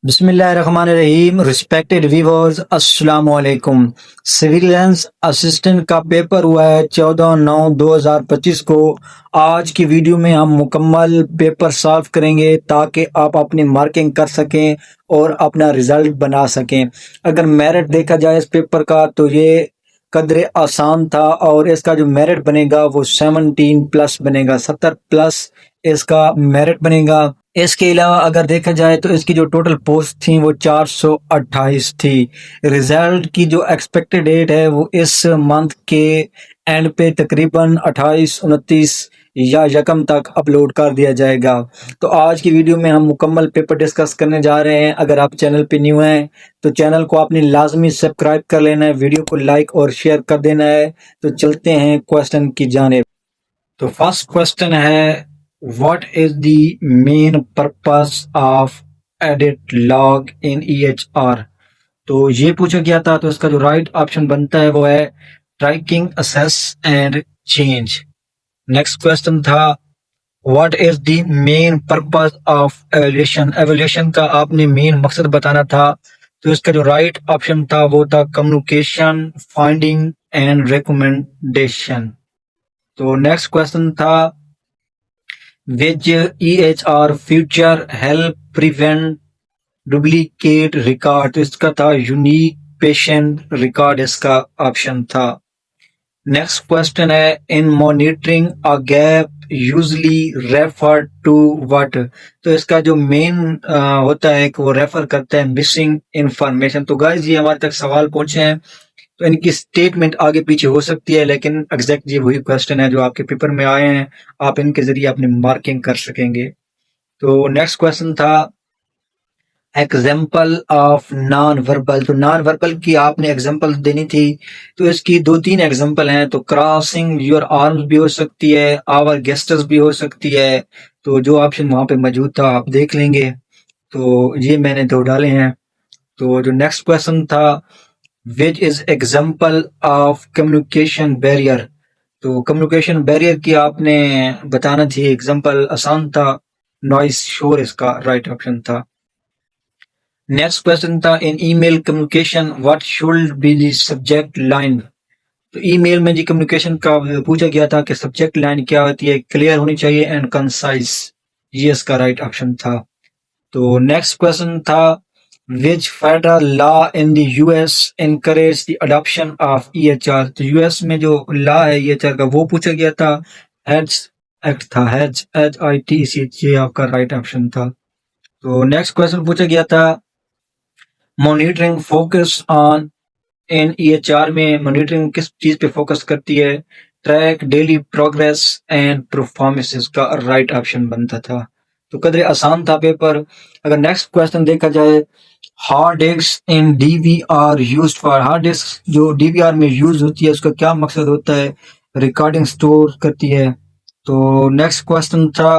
बिस्मिल्लाहिर्रहमानिर्रहीम। Respected viewers, अस्सलाम वालेकुम। सिविलियंस असिस्टेंट का पेपर हुआ है 14/9/2025 को। आज की वीडियो में हम मुकम्मल पेपर सॉल्व करेंगे ताकि आप अपनी मार्किंग कर सकें और अपना रिजल्ट बना सकें। अगर मेरिट देखा जाए इस पेपर का तो ये कदरे आसान था और इसका जो मेरिट बनेगा वो 17+ बनेगा, 70+ इसका मेरिट बनेगा। इसके अलावा अगर देखा जाए तो इसकी जो टोटल पोस्ट थी वो 428 थी। रिजल्ट की जो एक्सपेक्टेड डेट है वो इस मंथ के एंड पे तकरीबन 28, 29 या यकम तक अपलोड कर दिया जाएगा। तो आज की वीडियो में हम मुकम्मल पेपर डिस्कस करने जा रहे हैं। अगर आप चैनल पे न्यू हैं तो चैनल को आपने लाजमी सब्सक्राइब कर लेना है, वीडियो को लाइक और शेयर कर देना है। तो चलते हैं क्वेश्चन की जानिब। तो फर्स्ट क्वेश्चन है, what is the main purpose of edit log in EHR? तो ये पूछा गया था, तो इसका जो राइट ऑप्शन बनता है वो है tracking, assess and change. Next question था, what is the main purpose of evaluation? Evaluation का आपने मेन मकसद बताना था, तो इसका जो राइट ऑप्शन था वो था कम्युनिकेशन, फाइंडिंग एंड रिकमेंडेशन। तो नेक्स्ट क्वेश्चन था, which EHR feature help prevent duplicate record? तो इसका था यूनिक पेशेंट रिकॉर्ड, इसका ऑप्शन था। नेक्स्ट क्वेश्चन है, in monitoring a gap usually refer to what? तो इसका जो मेन होता है कि वो रेफर करता है मिसिंग इंफॉर्मेशन। तो गाइस ये हमारे तक सवाल पहुंचे हैं, तो इनकी स्टेटमेंट आगे पीछे हो सकती है, लेकिन एग्जैक्ट ये वही क्वेश्चन है जो आपके पेपर में आए हैं। आप इनके जरिए अपनी मार्किंग कर सकेंगे। तो नेक्स्ट क्वेश्चन था, एग्जाम्पल ऑफ नॉन वर्बल। तो नॉन वर्बल की आपने एग्जाम्पल देनी थी, तो इसकी 2-3 एग्जाम्पल हैं। तो क्रॉसिंग योर आर्म्स भी हो सकती है, आवर गेस्टर्स भी हो सकती है। तो जो ऑप्शन वहां पे मौजूद था आप देख लेंगे। तो ये मैंने 2 डाले हैं। तो जो नेक्स्ट क्वेश्चन था, which is example of communication barrier? तो कम्युनिकेशन बैरियर की आपने बताना थी, एग्जाम्पल आसान था, नॉइस शोर इसका राइट ऑप्शन था। नेक्स्ट क्वेश्चन था, in email communication what should be the subject line? तो ईमेल में जी कम्युनिकेशन का पूछा गया था कि सब्जेक्ट लाइन क्या होती है, क्लियर होनी चाहिए एंड कंसाइज। ये इसका राइट ऑप्शन था। तो नेक्स्ट क्वेश्चन था, which federal law in the US encourage the adoption of EHR? तो यूएस में जो लॉ है EHR का वो पूछा गया था, हेज एक्ट था, हेज HIT, ये आपका राइट ऑप्शन था। तो नेक्स्ट क्वेश्चन पूछा गया था, monitoring focus on in EHR में मॉनिटरिंग किस चीज पे फोकस करती है? Track daily progress and performance का राइट ऑप्शन बनता था। तो कदरे आसान था पेपर। अगर नेक्स्ट क्वेश्चन देखा जाए, hard disk in DVR used for? Hard disk जो DVR में यूज होती है उसका क्या मकसद होता है? रिकॉर्डिंग स्टोर करती है। तो नेक्स्ट क्वेश्चन था,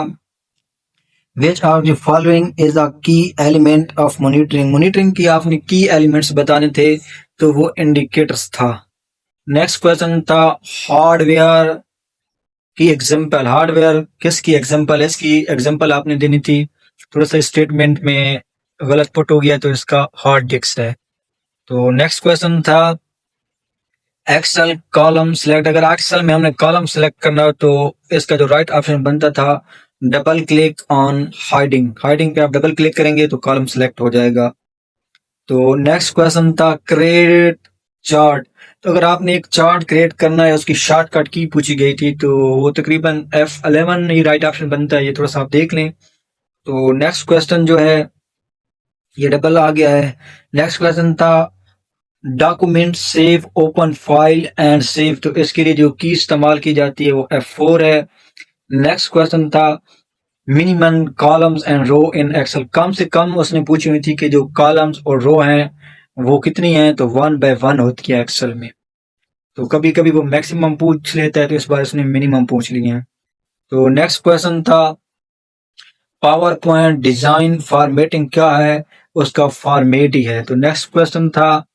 which are the following is a key element of monitoring? Monitoring की आपने की एलिमेंट्स बताने थे, तो वो इंडिकेटर्स था। नेक्स्ट क्वेश्चन था, हार्डवेयर की एग्जांपल। हार्डवेयर किसकी एग्जांपल है? इसकी एग्जांपल आपने देनी थी, थोड़ा सा स्टेटमेंट में गलत पुट हो गया, तो इसका हार्ड डिस्क है। तो नेक्स्ट क्वेश्चन था, एक्सेल कॉलम सिलेक्ट। अगर एक्सेल में हमने कॉलम सिलेक्ट करना हो तो इसका जो राइट ऑप्शन बनता था, double click on hiding. Hiding पे आप डबल क्लिक करेंगे तो कॉलम सिलेक्ट हो जाएगा। तो नेक्स्ट क्वेश्चन था, क्रिएट चार्ट। तो अगर आपने एक चार्ट क्रिएट करना है, उसकी शॉर्टकट की पूछी गई थी, तो वो तकरीबन F11 ही राइट ऑप्शन बनता है, ये थोड़ा सा आप देख लें। तो नेक्स्ट क्वेश्चन जो है ये डबल आ गया है। नेक्स्ट क्वेश्चन था, document save open file and save. तो इसके लिए जो की इस्तेमाल की जाती है वो F4 है। नेक्स्ट क्वेश्चन था, minimum columns and row in Excel. कम से कम उसने पूछी हुई थी कि जो कॉलम्स और रो हैं वो कितनी हैं, तो 1/1 होती है एक्सेल में। तो कभी कभी वो मैक्सिमम पूछ लेता है, तो इस बार उसने मिनिमम पूछ ली है। तो नेक्स्ट क्वेश्चन था, पावर पॉइंट डिजाइन फॉर्मेटिंग क्या है? उसका फॉर्मेट ही है। तो नेक्स्ट क्वेश्चन था,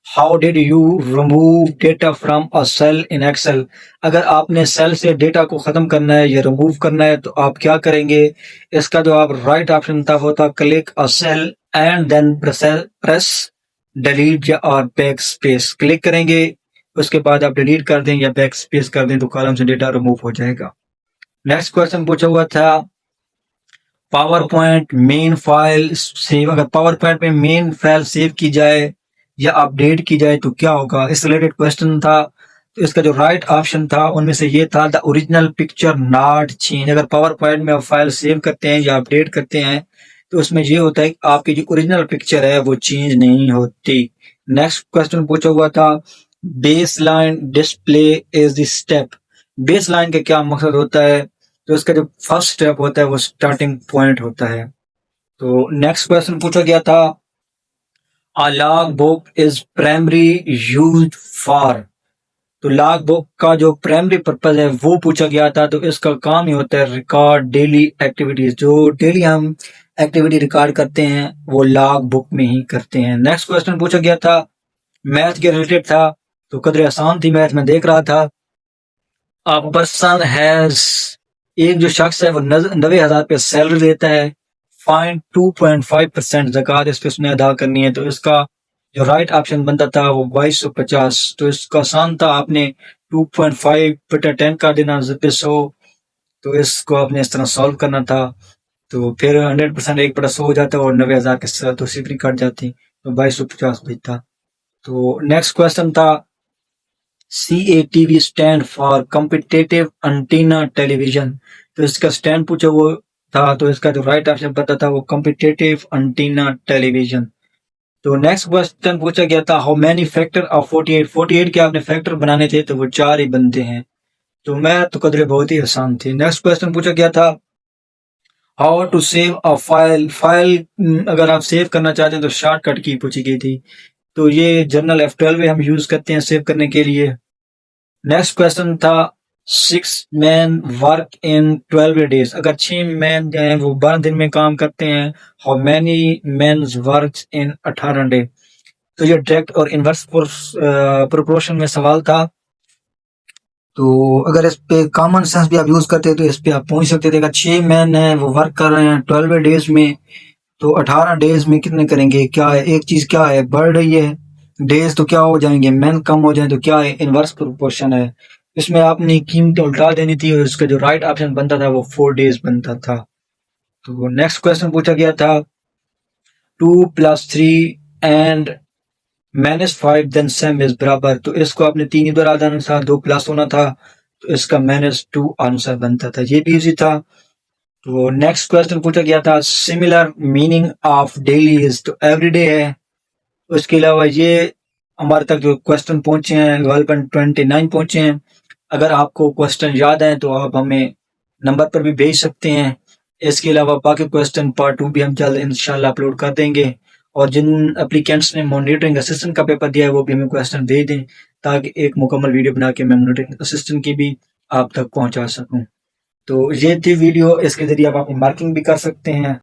how did you remove data from a cell in Excel? अगर आपने सेल से डेटा को खत्म करना है या रिमूव करना है तो आप क्या करेंगे? इसका जो आप राइट ऑप्शन था वो था click a cell and then press delete या और बैक स्पेस। क्लिक करेंगे, उसके बाद आप डिलीट कर दें या बैक स्पेस कर दें तो कॉलम से डेटा रिमूव हो जाएगा। नेक्स्ट क्वेश्चन पूछा हुआ था power point main file save, अगर पावर पॉइंट में मेन फाइल सेव की जाए या अपडेट की जाए तो क्या होगा? इस रिलेटेड क्वेश्चन था। तो इसका जो राइट ऑप्शन था उनमें से ये था the original picture not change. अगर पावर पॉइंट में आप फाइल सेव करते हैं या अपडेट करते हैं तो उसमें ये होता है कि आपकी जो ओरिजिनल पिक्चर है वो चेंज नहीं होती। नेक्स्ट क्वेश्चन पूछा हुआ था base line display is the step. Base line का क्या मकसद होता है? तो इसका जो फर्स्ट स्टेप होता है वो स्टार्टिंग पॉइंट होता है। तो नेक्स्ट क्वेश्चन पूछा गया था a log book is primary used for. तो लॉग बुक का जो प्राइमरी पर्पज है वो पूछा गया था। तो इसका काम ही होता है रिकॉर्ड डेली एक्टिविटीज। जो डेली हम एक्टिविटी रिकॉर्ड करते हैं वो लॉग बुक में ही करते हैं। नेक्स्ट क्वेश्चन पूछा गया था मैथ के रिलेटेड था। तो कदर आसान थी मैथ में देख रहा था। अ पर्सन हैज, एक जो शख्स है वो 90,000 रुपये सैलरी लेता है, फाइन 2.5% ज़कात इस पे उसने अदा करनी है। तो इसका जो राइट ऑप्शन बनता था वो 2250। तो इसका आसान था, आपने 2.5 बटा 10 कर देना 100। तो इसको आपने इस तरह सॉल्व करना था। तो फिर 100% 1/100 हो जाता और 90,000 के साथ तो सिफरी कट जाती तो 2250 बचता। तो नेक्स्ट क्वेश्चन था CATV stand for competitive antenna television. तो इसका स्टैंड पूछा वो था। तो इसका जो राइट ऑप्शन पता था वो कॉम्पिटेटिव एंटीना टेलीविजन। तो नेक्स्ट क्वेश्चन पूछा गया था हाउ मैनी फैक्टर ऑफ 48 के आपने फैक्टर बनाने थे तो वो 4 ही बनते हैं। तो मैं तो कदरे बहुत ही आसान थी। नेक्स्ट क्वेश्चन पूछा गया था how to save a file अगर आप सेव करना चाहते हैं तो शॉर्टकट की पूछी गई थी। तो ये जर्नल F12 हम यूज करते हैं सेव करने के लिए। नेक्स्ट क्वेश्चन था 6 मैन वर्क इन 12 डेज। अगर 6 मैन जो हैं वो 12 दिन में काम करते हैं, how many man work in 18 day. तो ये डायरेक्ट और इनवर्स प्रोपोर्शन में सवाल था। तो अगर इस पे कॉमन सेंस भी आप यूज करते हैं तो इस पे आप पहुंच सकते थे। अगर 6 मैन है वो वर्क कर रहे हैं 12 डेज में तो 18 डेज में कितने करेंगे? क्या है, एक चीज क्या है बढ़ रही है, डेज तो क्या हो जाएंगे, मैन कम हो जाए तो क्या है, इनवर्स प्रोपोर्शन है। इसमें आपने कीमत उल्टा देनी थी और इसका जो राइट ऑप्शन बनता था वो 4 डेज बनता था। तो नेक्स्ट क्वेश्चन पूछा गया था 2+3 एंड -5 देन सेम इज बराबर। तो इसको आपने 3 इधर आ जाना था, 2 प्लस होना था तो इसका -2 आंसर बनता था। ये भी इजी था। तो नेक्स्ट क्वेश्चन पूछा गया था similar meaning of daily is. तो एवरीडे है। उसके अलावा ये हमारे तक जो क्वेश्चन पहुंचे हैं गालिबन 29 पहुंचे हैं। अगर आपको क्वेश्चन याद है तो आप हमें नंबर पर भी भेज सकते हैं। इसके अलावा बाकी क्वेश्चन पार्ट 2 भी हम जल्द इंशाल्लाह अपलोड कर देंगे। और जिन एप्लीकेंट्स ने मॉनिटरिंग असिस्टेंट का पेपर दिया है वो भी हमें क्वेश्चन भेज दें ताकि एक मुकम्मल वीडियो बना के मैं मॉनिटरिंग असिस्टेंट की भी आप तक पहुंचा सकूं। तो ये थी वीडियो, इसके जरिए आप अपनी मार्किंग भी कर सकते हैं।